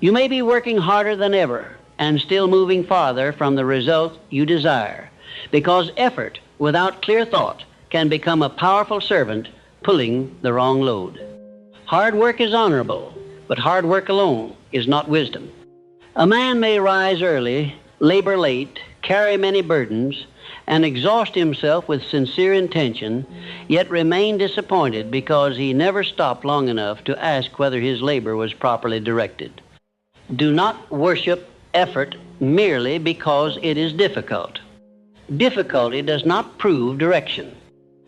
You may be working harder than ever and still moving farther from the result you desire, because effort without clear thought can become a powerful servant pulling the wrong load. Hard work is honorable, but hard work alone is not wisdom. A man may rise early, labor late, carry many burdens, and exhaust himself with sincere intention, yet remain disappointed because he never stopped long enough to ask whether his labor was properly directed. Do not worship effort merely because it is difficult. Difficulty does not prove direction.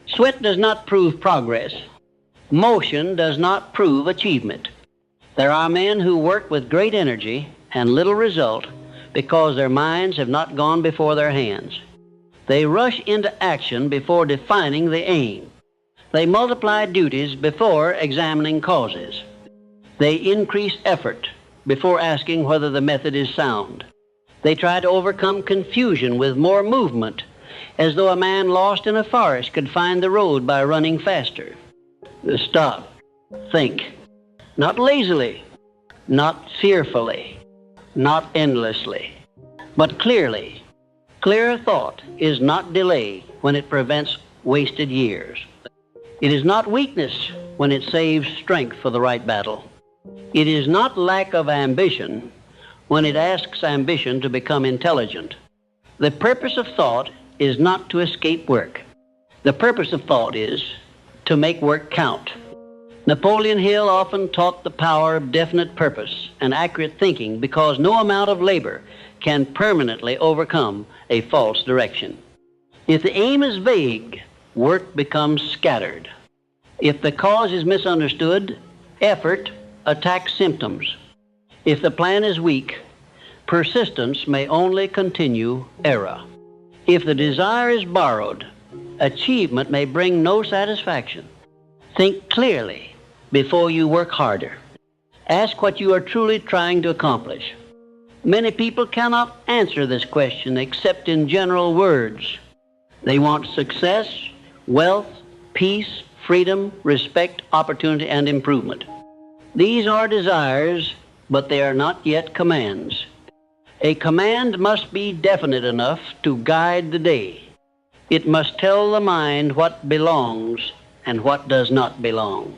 Sweat does not prove progress. Motion does not prove achievement. There are men who work with great energy and little result because their minds have not gone before their hands. They rush into action before defining the aim. They multiply duties before examining causes. They increase effort before asking whether the method is sound. They try to overcome confusion with more movement, as though a man lost in a forest could find the road by running faster. Stop. Think. Not lazily, not fearfully, not endlessly, but clearly. Clear thought is not delay when it prevents wasted years. It is not weakness when it saves strength for the right battle. It is not lack of ambition when it asks ambition to become intelligent. The purpose of thought is not to escape work. The purpose of thought is to make work count. Napoleon Hill often taught the power of definite purpose and accurate thinking because no amount of labor can permanently overcome a false direction. If the aim is vague, work becomes scattered. If the cause is misunderstood, effort attacks symptoms. If the plan is weak, persistence may only continue error. If the desire is borrowed, achievement may bring no satisfaction. Think clearly before you work harder. Ask what you are truly trying to accomplish. Many people cannot answer this question except in general words. They want success, wealth, peace, freedom, respect, opportunity, and improvement. These are desires, but they are not yet commands. A command must be definite enough to guide the day. It must tell the mind what belongs and what does not belong.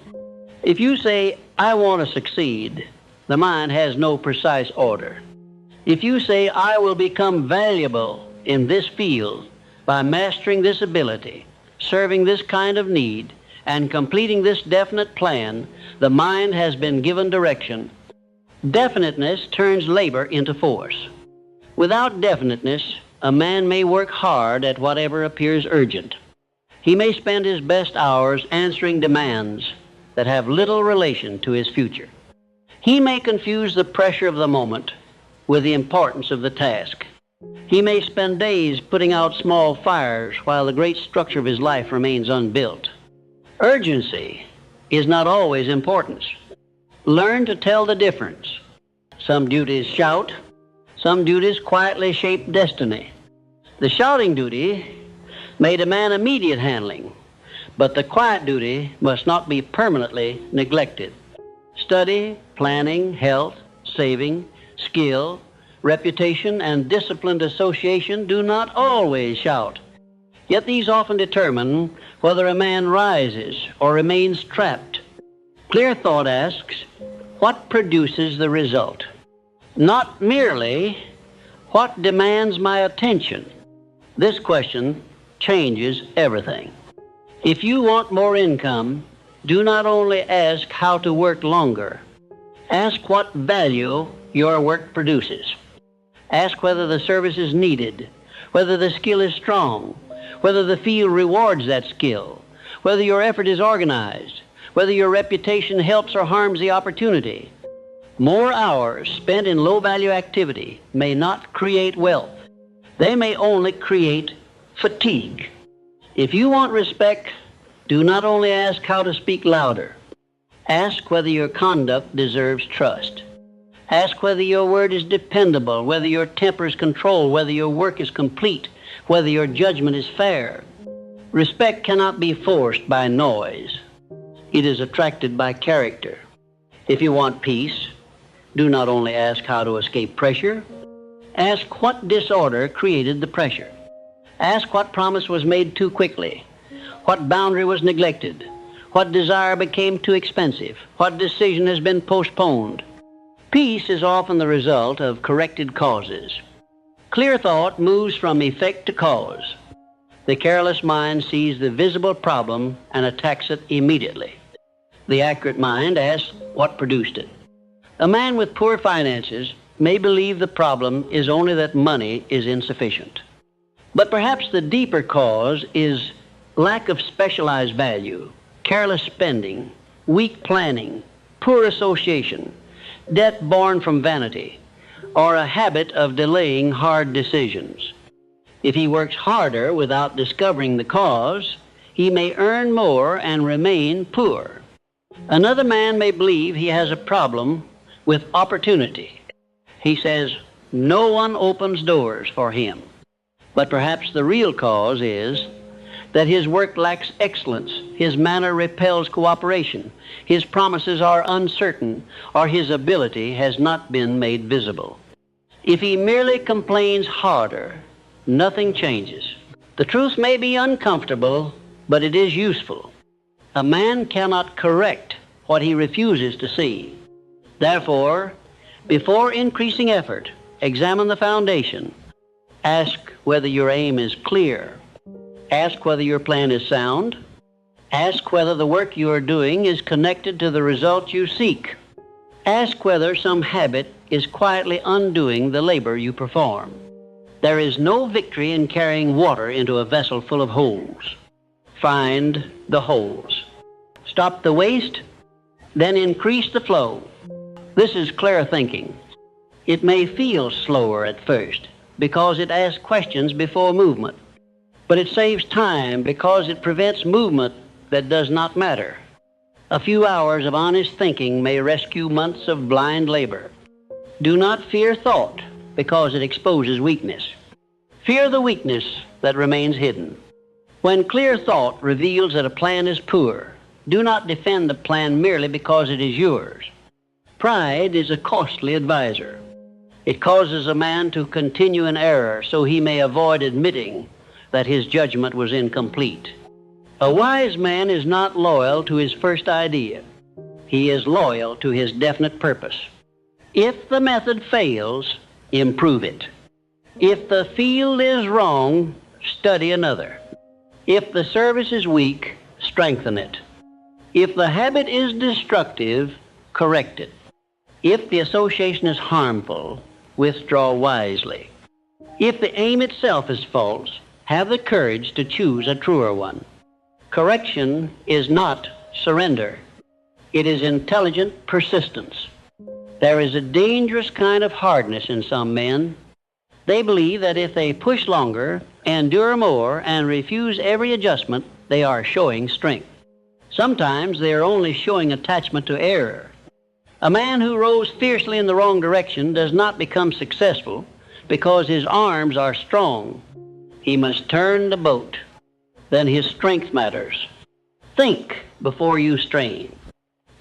If you say, I want to succeed, the mind has no precise order. If you say, I will become valuable in this field by mastering this ability, serving this kind of need, and completing this definite plan, the mind has been given direction. Definiteness turns labor into force. Without definiteness, a man may work hard at whatever appears urgent. He may spend his best hours answering demands that have little relation to his future. He may confuse the pressure of the moment with the importance of the task. He may spend days putting out small fires while the great structure of his life remains unbuilt. Urgency is not always importance. Learn to tell the difference. Some duties shout, some duties quietly shape destiny. The shouting duty may demand immediate handling, but the quiet duty must not be permanently neglected. Study, planning, health, saving, skill, reputation, and disciplined association do not always shout. Yet these often determine whether a man rises or remains trapped. Clear thought asks, what produces the result? Not merely, what demands my attention? This question changes everything. If you want more income, do not only ask how to work longer. Ask what value your work produces. Ask whether the service is needed, whether the skill is strong, whether the field rewards that skill, whether your effort is organized, whether your reputation helps or harms the opportunity. More hours spent in low-value activity may not create wealth. They may only create fatigue. If you want respect, do not only ask how to speak louder. Ask whether your conduct deserves trust. Ask whether your word is dependable, whether your temper is controlled, whether your work is complete, whether your judgment is fair. Respect cannot be forced by noise. It is attracted by character. If you want peace, Do not only ask how to escape pressure. Ask what disorder created the pressure. Ask what promise was made too quickly. What boundary was neglected. What desire became too expensive. What decision has been postponed. Peace is often the result of corrected causes. Clear thought moves from effect to cause. The careless mind sees the visible problem and attacks it immediately. The accurate mind asks what produced it. A man with poor finances may believe the problem is only that money is insufficient. But perhaps the deeper cause is lack of specialized value, careless spending, weak planning, poor association, debt born from vanity, or a habit of delaying hard decisions. If he works harder without discovering the cause, he may earn more and remain poor. Another man may believe he has a problem with opportunity. He says, no one opens doors for him. But perhaps the real cause is that his work lacks excellence, his manner repels cooperation, his promises are uncertain, or his ability has not been made visible. If he merely complains harder, nothing changes. The truth may be uncomfortable, but it is useful. A man cannot correct what he refuses to see. Therefore, before increasing effort, examine the foundation. Ask whether your aim is clear. Ask whether your plan is sound. Ask whether the work you are doing is connected to the result you seek. Ask whether some habit is quietly undoing the labor you perform. There is no victory in carrying water into a vessel full of holes. Find the holes. Stop the waste, then increase the flow. This is clear thinking. It may feel slower at first because it asks questions before movement, but it saves time because it prevents movement that does not matter. A few hours of honest thinking may rescue months of blind labor. Do not fear thought because it exposes weakness. Fear the weakness that remains hidden. When clear thought reveals that a plan is poor, do not defend the plan merely because it is yours. Pride is a costly advisor. It causes a man to continue in error so he may avoid admitting that his judgment was incomplete. A wise man is not loyal to his first idea. He is loyal to his definite purpose. If the method fails, improve it. If the field is wrong, study another. If the service is weak, strengthen it. If the habit is destructive, correct it. If the association is harmful, withdraw wisely. If the aim itself is false, have the courage to choose a truer one. Correction is not surrender. It is intelligent persistence. There is a dangerous kind of hardness in some men. They believe that if they push longer, endure more, and refuse every adjustment, they are showing strength. Sometimes they are only showing attachment to error. A man who rows fiercely in the wrong direction does not become successful because his arms are strong. He must turn the boat. Then his strength matters. Think before you strain.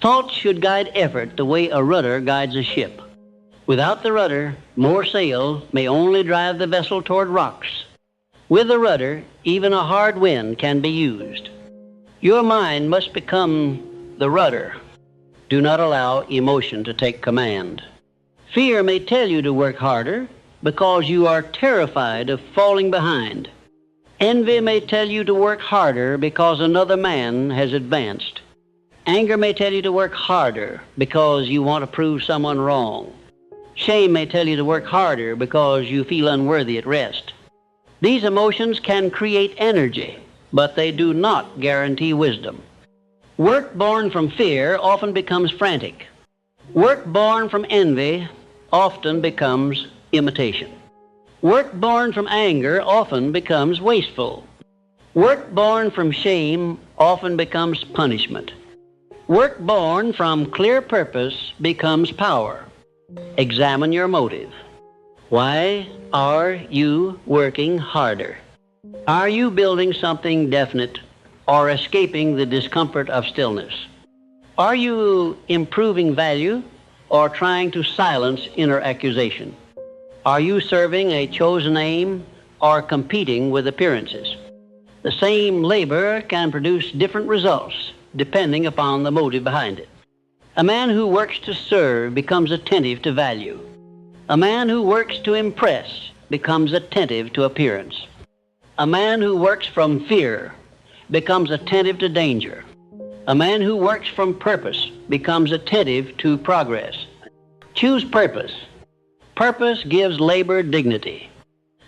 Thought should guide effort the way a rudder guides a ship. Without the rudder, more sail may only drive the vessel toward rocks. With the rudder, even a hard wind can be used. Your mind must become the rudder. Do not allow emotion to take command. Fear may tell you to work harder because you are terrified of falling behind. Envy may tell you to work harder because another man has advanced. Anger may tell you to work harder because you want to prove someone wrong. Shame may tell you to work harder because you feel unworthy at rest. These emotions can create energy, but they do not guarantee wisdom. Work born from fear often becomes frantic. Work born from envy often becomes imitation. Work born from anger often becomes wasteful. Work born from shame often becomes punishment. Work born from clear purpose becomes power. Examine your motive. Why are you working harder? Are you building something definite or escaping the discomfort of stillness? Are you improving value or trying to silence inner accusation? Are you serving a chosen aim or competing with appearances? The same labor can produce different results depending upon the motive behind it. A man who works to serve becomes attentive to value. A man who works to impress becomes attentive to appearance. A man who works from fear becomes attentive to danger. A man who works from purpose becomes attentive to progress. Choose purpose. Purpose gives labor dignity.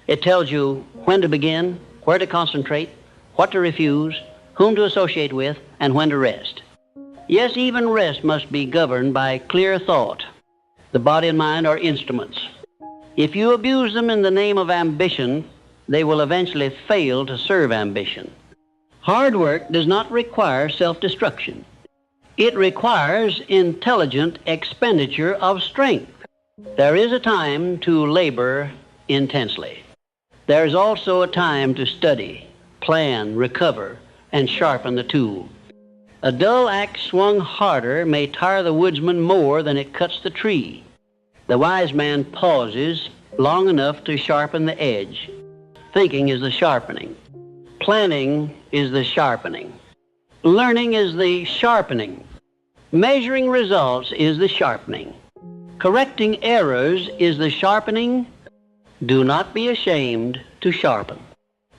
It tells you when to begin, where to concentrate, what to refuse, whom to associate with, and when to rest. Yes, even rest must be governed by clear thought. The body and mind are instruments. If you abuse them in the name of ambition, they will eventually fail to serve ambition. Hard work does not require self-destruction. It requires intelligent expenditure of strength. There is a time to labor intensely. There is also a time to study, plan, recover, and sharpen the tool. A dull axe swung harder may tire the woodsman more than it cuts the tree. The wise man pauses long enough to sharpen the edge. Thinking is the sharpening. Planning is the sharpening. Learning is the sharpening. Measuring results is the sharpening. Correcting errors is the sharpening. Do not be ashamed to sharpen.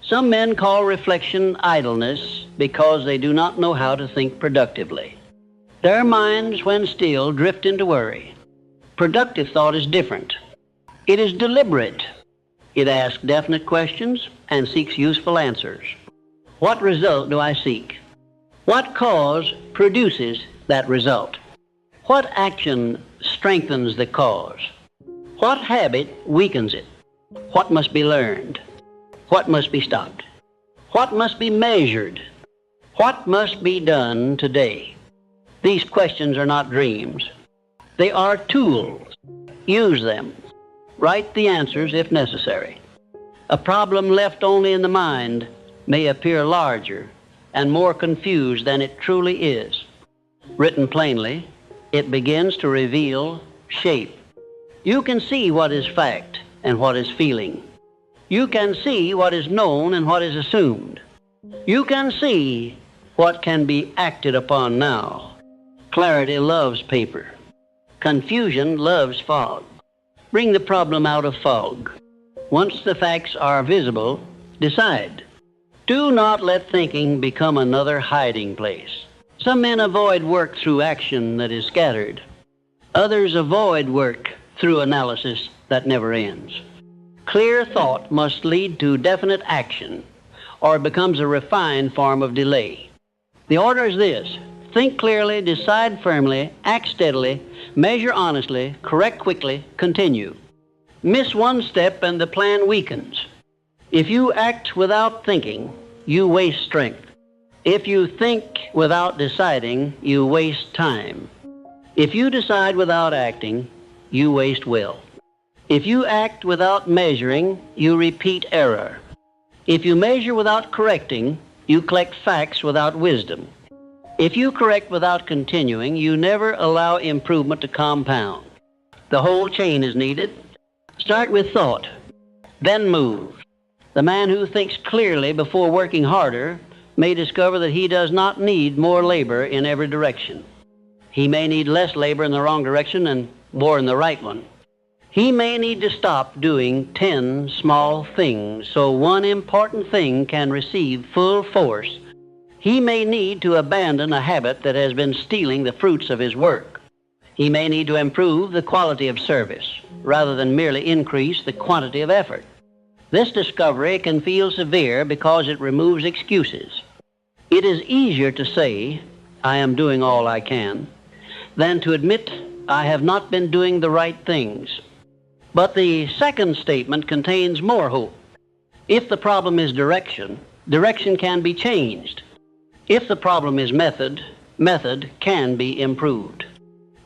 Some men call reflection idleness because they do not know how to think productively. Their minds, when still, drift into worry. Productive thought is different. It is deliberate. It asks definite questions and seeks useful answers. What result do I seek? What cause produces that result? What action strengthens the cause? What habit weakens it? What must be learned? What must be stopped? What must be measured? What must be done today? These questions are not dreams. They are tools. Use them. Write the answers if necessary. A problem left only in the mind may appear larger and more confused than it truly is. Written plainly, it begins to reveal shape. You can see what is fact and what is feeling. You can see what is known and what is assumed. You can see what can be acted upon now. Clarity loves paper. Confusion loves fog. Bring the problem out of fog. Once the facts are visible, decide. Do not let thinking become another hiding place. Some men avoid work through action that is scattered. Others avoid work through analysis that never ends. Clear thought must lead to definite action, or it becomes a refined form of delay. The order is this: think clearly, decide firmly, act steadily, measure honestly, correct quickly, continue. Miss one step and the plan weakens. If you act without thinking, you waste strength. If you think without deciding, you waste time. If you decide without acting, you waste will. If you act without measuring, you repeat error. If you measure without correcting, you collect facts without wisdom. If you correct without continuing, you never allow improvement to compound. The whole chain is needed. Start with thought, then move. The man who thinks clearly before working harder may discover that he does not need more labor in every direction. He may need less labor in the wrong direction and more in the right one. He may need to stop doing 10 small things so one important thing can receive full force. He may need to abandon a habit that has been stealing the fruits of his work. He may need to improve the quality of service rather than merely increase the quantity of effort. This discovery can feel severe because it removes excuses. It is easier to say, "I am doing all I can," than to admit, "I have not been doing the right things." But the second statement contains more hope. If the problem is direction, direction can be changed. If the problem is method, method can be improved.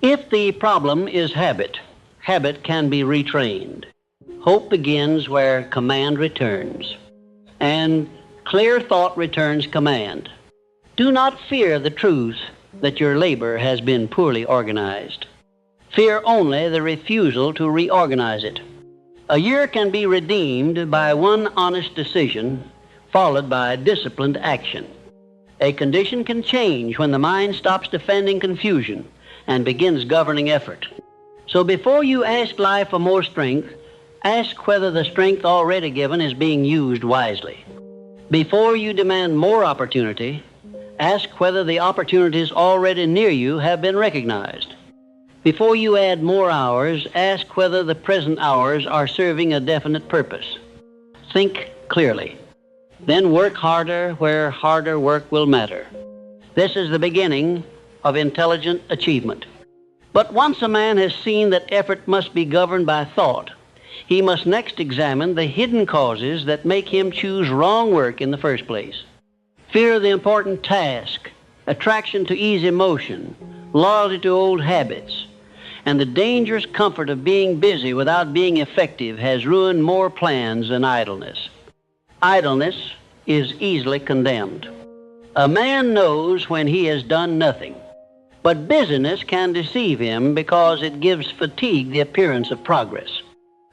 If the problem is habit, habit can be retrained. Hope begins where command returns, and clear thought returns command. Do not fear the truth that your labor has been poorly organized. Fear only the refusal to reorganize it. A year can be redeemed by one honest decision followed by disciplined action. A condition can change when the mind stops defending confusion and begins governing effort. So before you ask life for more strength, ask whether the strength already given is being used wisely. Before you demand more opportunity, ask whether the opportunities already near you have been recognized. Before you add more hours, ask whether the present hours are serving a definite purpose. Think clearly. Then work harder where harder work will matter. This is the beginning of intelligent achievement. But once a man has seen that effort must be governed by thought, he must next examine the hidden causes that make him choose wrong work in the first place. Fear of the important task, attraction to easy motion, loyalty to old habits, and the dangerous comfort of being busy without being effective has ruined more plans than idleness. Idleness is easily condemned. A man knows when he has done nothing, but busyness can deceive him because it gives fatigue the appearance of progress.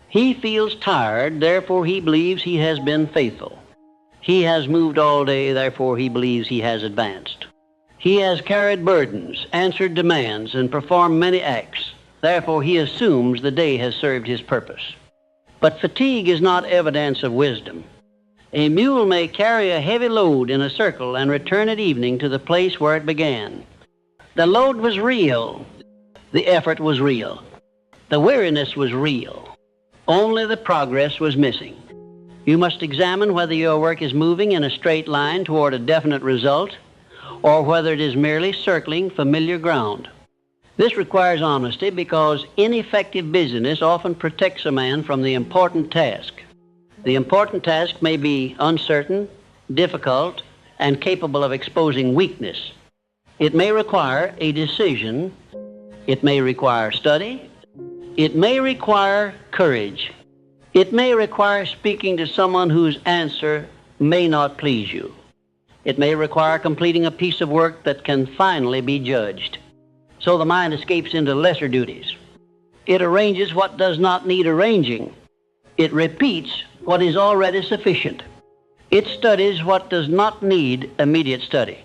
He feels tired, therefore he believes he has been faithful. He has moved all day, therefore he believes he has advanced. He has carried burdens, answered demands, and performed many acts. Therefore he assumes the day has served his purpose. But fatigue is not evidence of wisdom. A mule may carry a heavy load in a circle and return at evening to the place where it began. The load was real. The effort was real. The weariness was real. Only the progress was missing. You must examine whether your work is moving in a straight line toward a definite result, or whether it is merely circling familiar ground. This requires honesty because ineffective busyness often protects a man from the important task. The important task may be uncertain, difficult, and capable of exposing weakness. It may require a decision. It may require study. It may require courage. It may require speaking to someone whose answer may not please you. It may require completing a piece of work that can finally be judged. So the mind escapes into lesser duties. It arranges what does not need arranging. It repeats what is already sufficient. It studies what does not need immediate study.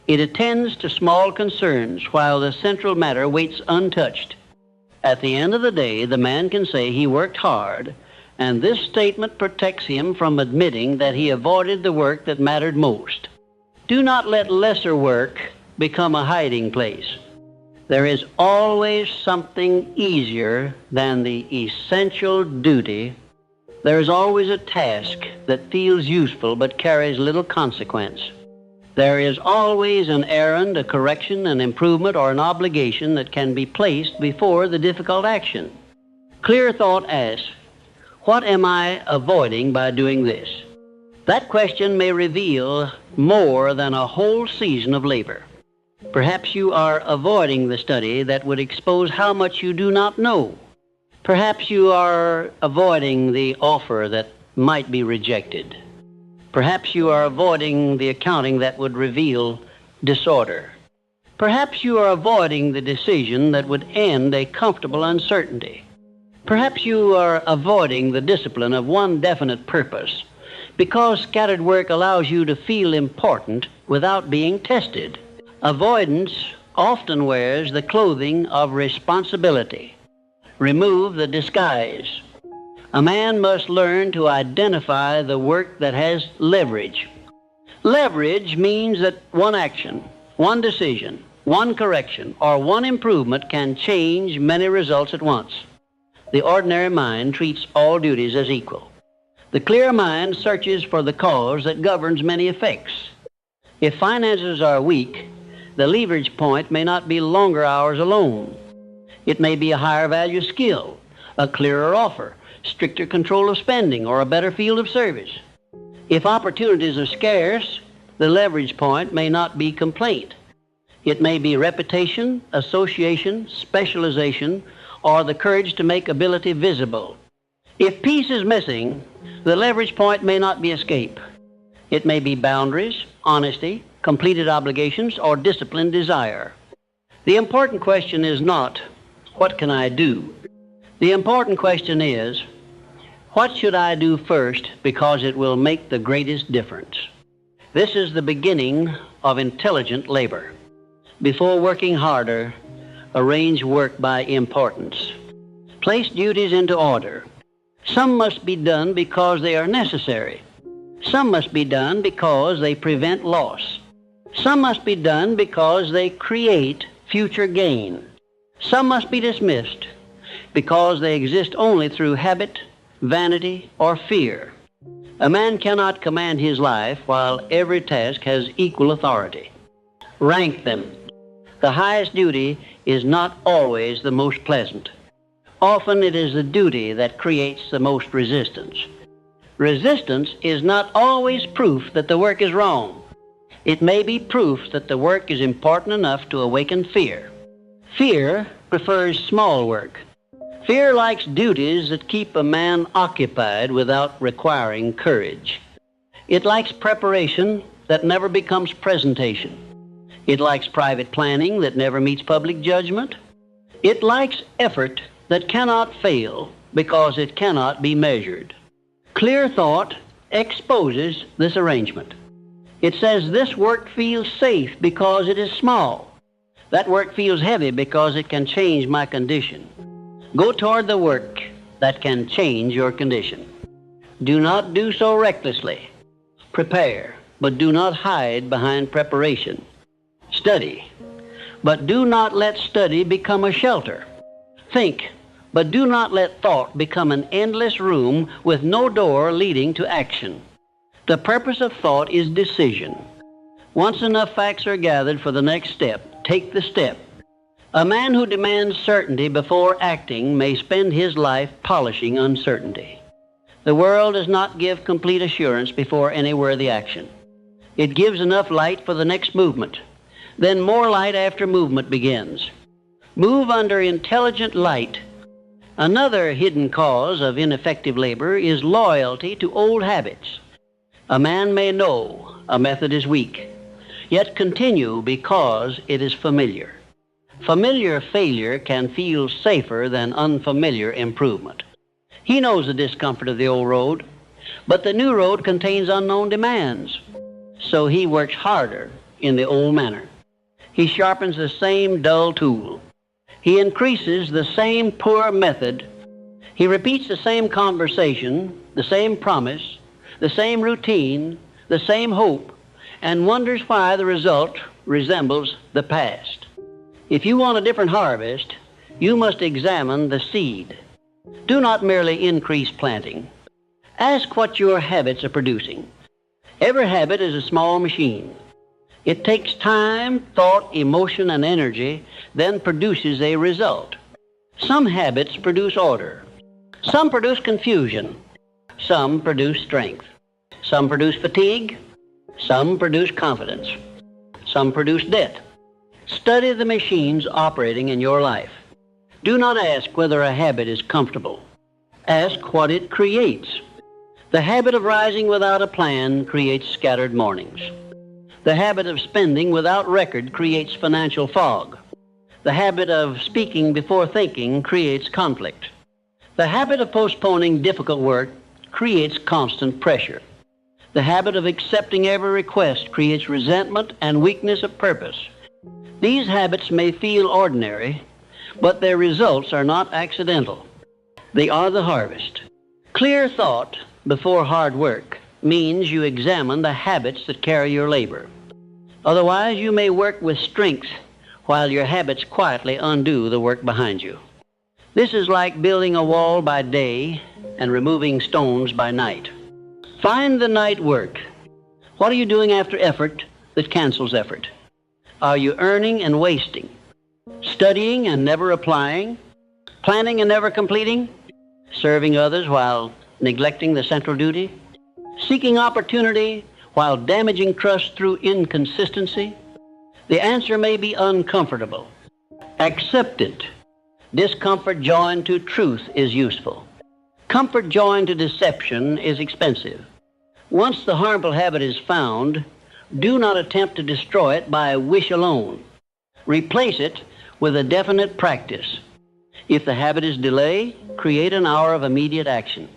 It attends to small concerns while the central matter waits untouched. At the end of the day, the man can say he worked hard, and this statement protects him from admitting that he avoided the work that mattered most. Do not let lesser work become a hiding place. There is always something easier than the essential duty. There is always a task that feels useful but carries little consequence. There is always an errand, a correction, an improvement, or an obligation that can be placed before the difficult action. Clear thought asks, what am I avoiding by doing this? That question may reveal more than a whole season of labor. Perhaps you are avoiding the study that would expose how much you do not know. Perhaps you are avoiding the offer that might be rejected. Perhaps you are avoiding the accounting that would reveal disorder. Perhaps you are avoiding the decision that would end a comfortable uncertainty. Perhaps you are avoiding the discipline of one definite purpose because scattered work allows you to feel important without being tested. Avoidance often wears the clothing of responsibility. Remove the disguise. A man must learn to identify the work that has leverage. Leverage means that one action, one decision, one correction, or one improvement can change many results at once. The ordinary mind treats all duties as equal. The clear mind searches for the cause that governs many effects. If finances are weak, the leverage point may not be longer hours alone. It may be a higher value skill, a clearer offer, stricter control of spending, or a better field of service. If opportunities are scarce, the leverage point may not be complaint. It may be reputation, association, specialization, or the courage to make ability visible. If peace is missing, the leverage point may not be escape. It may be boundaries, honesty, completed obligations, or disciplined desire. The important question is not What can I do? The important question is, what should I do first because it will make the greatest difference? This is the beginning of intelligent labor. Before working harder, arrange work by importance. Place duties into order. Some must be done because they are necessary. Some must be done because they prevent loss. Some must be done because they create future gain. Some must be dismissed because they exist only through habit, vanity, or fear. A man cannot command his life while every task has equal authority. Rank them. The highest duty is not always the most pleasant. Often it is the duty that creates the most resistance. Resistance is not always proof that the work is wrong. It may be proof that the work is important enough to awaken fear. Fear prefers small work. Fear likes duties that keep a man occupied without requiring courage. It likes preparation that never becomes presentation. It likes private planning that never meets public judgment. It likes effort that cannot fail because it cannot be measured. Clear thought exposes this arrangement. It says this work feels safe because it is small. That work feels heavy because it can change my condition. Go toward the work that can change your condition. Do not do so recklessly. Prepare, but do not hide behind preparation. Study, but do not let study become a shelter. Think, but do not let thought become an endless room with no door leading to action. The purpose of thought is decision. Once enough facts are gathered for the next step, take the step. A man who demands certainty before acting may spend his life polishing uncertainty. The world does not give complete assurance before any worthy action. It gives enough light for the next movement. Then more light after movement begins. Move under intelligent light. Another hidden cause of ineffective labor is loyalty to old habits. A man may know a method is weak, yet continue because it is familiar. Familiar failure can feel safer than unfamiliar improvement. He knows the discomfort of the old road, but the new road contains unknown demands. So he works harder in the old manner. He sharpens the same dull tool. He increases the same poor method. He repeats the same conversation, the same promise, the same routine, the same hope, and wonders why the result resembles the past. If you want a different harvest, you must examine the seed. Do not merely increase planting. Ask what your habits are producing. Every habit is a small machine. It takes time, thought, emotion, and energy, then produces a result. Some habits produce order. Some produce confusion. Some produce strength. Some produce fatigue. Some produce confidence. Some produce debt. Study the machines operating in your life. Do not ask whether a habit is comfortable. Ask what it creates. The habit of rising without a plan creates scattered mornings. The habit of spending without record creates financial fog. The habit of speaking before thinking creates conflict. The habit of postponing difficult work creates constant pressure. The habit of accepting every request creates resentment and weakness of purpose. These habits may feel ordinary, but their results are not accidental. They are the harvest. Clear thought before hard work means you examine the habits that carry your labor. Otherwise, you may work with strength while your habits quietly undo the work behind you. This is like building a wall by day and removing stones by night. Find the night work. What are you doing after effort that cancels effort? Are you earning and wasting? Studying and never applying? Planning and never completing? Serving others while neglecting the central duty? Seeking opportunity while damaging trust through inconsistency? The answer may be uncomfortable. Accept it. Discomfort joined to truth is useful. Comfort joined to deception is expensive. Once the harmful habit is found, do not attempt to destroy it by wish alone. Replace it with a definite practice. If the habit is delay, create an hour of immediate action.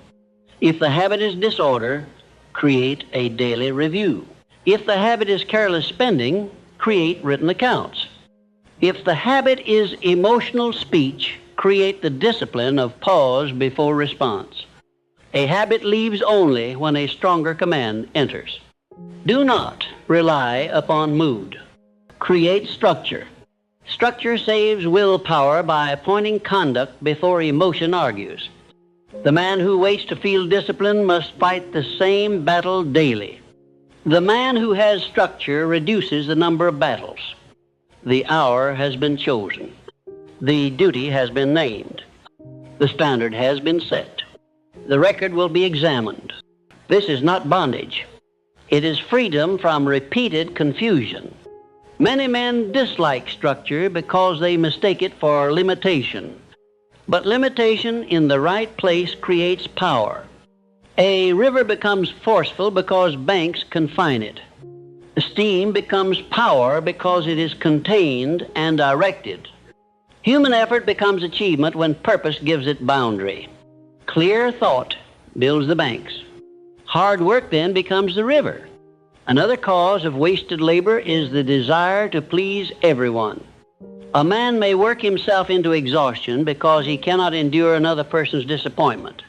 If the habit is disorder, create a daily review. If the habit is careless spending, create written accounts. If the habit is emotional speech, create the discipline of pause before response. A habit leaves only when a stronger command enters. Do not rely upon mood. Create structure. Structure saves willpower by appointing conduct before emotion argues. The man who waits to feel discipline must fight the same battle daily. The man who has structure reduces the number of battles. The hour has been chosen. The duty has been named. The standard has been set. The record will be examined. This is not bondage. It is freedom from repeated confusion. Many men dislike structure because they mistake it for limitation. But limitation in the right place creates power. A river becomes forceful because banks confine it. Steam becomes power because it is contained and directed. Human effort becomes achievement when purpose gives it boundary. Clear thought builds the banks. Hard work then becomes the river. Another cause of wasted labor is the desire to please everyone. A man may work himself into exhaustion because he cannot endure another person's disappointment.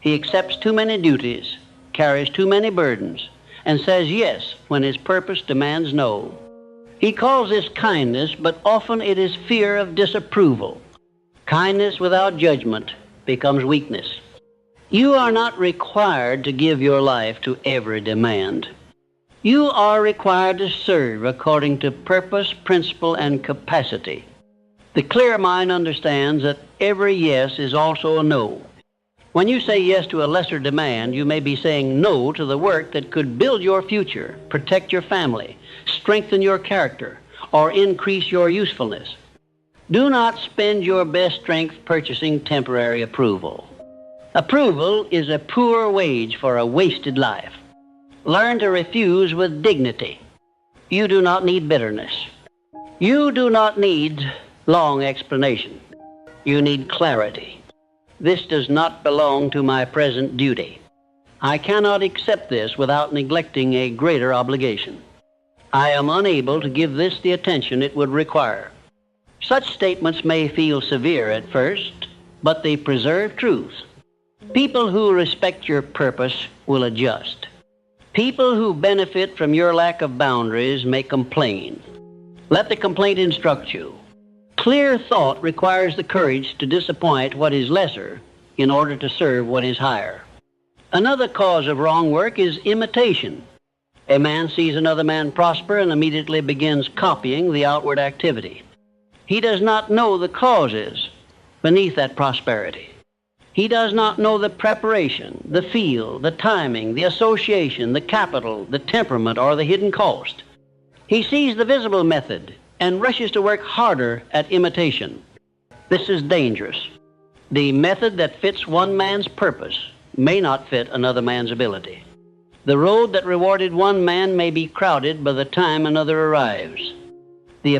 He accepts too many duties, carries too many burdens, and says yes when his purpose demands no. He calls this kindness, but often it is fear of disapproval. Kindness without judgment becomes weakness. You are not required to give your life to every demand. You are required to serve according to purpose, principle, and capacity. The clear mind understands that every yes is also a no. When you say yes to a lesser demand, you may be saying no to the work that could build your future, protect your family, strengthen your character, or increase your usefulness. Do not spend your best strength purchasing temporary approval. Approval is a poor wage for a wasted life. Learn to refuse with dignity. You do not need bitterness. You do not need long explanation. You need clarity. This does not belong to my present duty. I cannot accept this without neglecting a greater obligation. I am unable to give this the attention it would require. Such statements may feel severe at first, but they preserve truth. People who respect your purpose will adjust. People who benefit from your lack of boundaries may complain. Let the complaint instruct you. Clear thought requires the courage to disappoint what is lesser in order to serve what is higher. Another cause of wrong work is imitation. A man sees another man prosper and immediately begins copying the outward activity. He does not know the causes beneath that prosperity. He does not know the preparation, the feel, the timing, the association, the capital, the temperament, or the hidden cost. He sees the visible method and rushes to work harder at imitation. This is dangerous. The method that fits one man's purpose may not fit another man's ability. The road that rewarded one man may be crowded by the time another arrives. The